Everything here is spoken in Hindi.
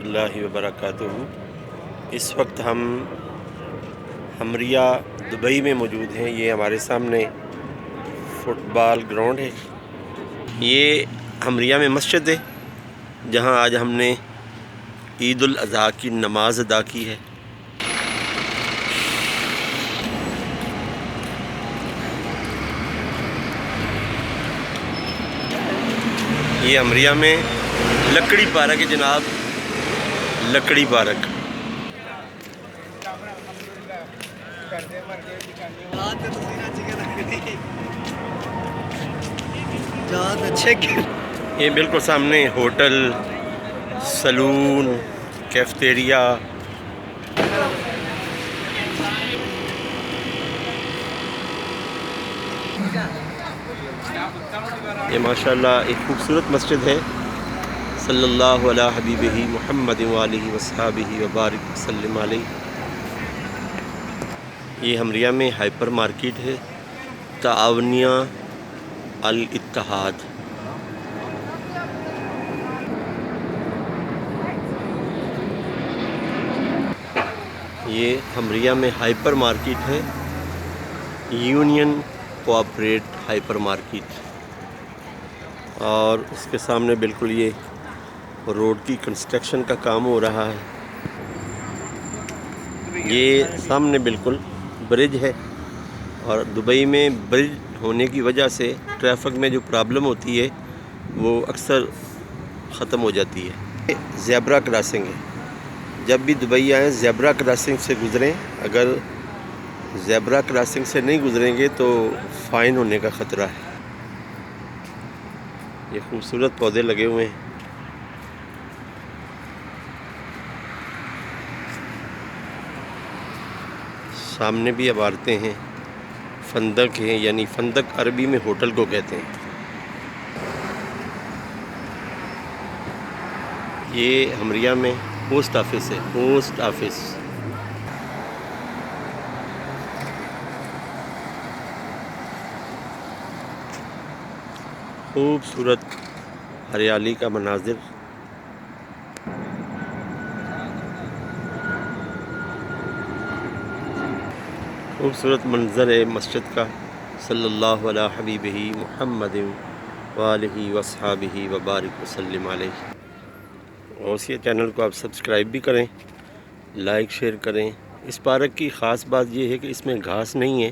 रहमतुल्लाहि व बरकातुहू। इस वक्त हम हमरिया दुबई में मौजूद हैं। ये हमारे सामने फुटबॉल ग्राउंड है। ये हमरिया में मस्जिद है जहां आज हमने ईद उल अज़हा की नमाज अदा की है। ये हमरिया में लकड़ी पार्क है जनाब, लकड़ी पार्क। ये बिल्कुल सामने होटल, सलून, कैफेटेरिया। ये माशाल्लाह एक खूबसूरत मस्जिद है। सल्लल्लाहु अला हबीबिही मुहम्मद व आलिहि व अस्हाबिही व बारिक वसल्लम अलैहि। ये हमरिया में हाइपर मार्केट है, तावनिया अल इत्तेहाद। ये हमरिया में हाइपर मार्केट है, यूनियन कोऑपरेट हाइपर मार्केट। और उसके सामने बिल्कुल ये रोड की कंस्ट्रक्शन का काम हो रहा है। ये सामने बिल्कुल ब्रिज है और दुबई में ब्रिज होने की वजह से ट्रैफिक में जो प्रॉब्लम होती है वो अक्सर ख़त्म हो जाती है। ज़ेब्रा क्रॉसिंग है, जब भी दुबई आएँ ज़ेब्रा क्रॉसिंग से गुज़रें। अगर ज़ेब्रा क्रॉसिंग से नहीं गुज़रेंगे तो फ़ाइन होने का ख़तरा है। ये खूबसूरत पौधे लगे हुए हैं। सामने भी इमारतें हैं, फंदक हैं, यानी फंदक अरबी में होटल को कहते हैं। ये हमरिया में पोस्ट ऑफिस है, पोस्ट ऑफिस। खूबसूरत हरियाली का मनाजिर। खूबसूरत मंज़र है मस्जिद का। सल्लल्लाहु अला हबीबिही मुहम्मद व आलिहि व अस्हाबिही व बारिक वसल्लम अलैहि। और इस चैनल को आप सब्सक्राइब भी करें, लाइक शेयर करें। इस पार्क की ख़ास बात यह है कि इसमें घास नहीं है,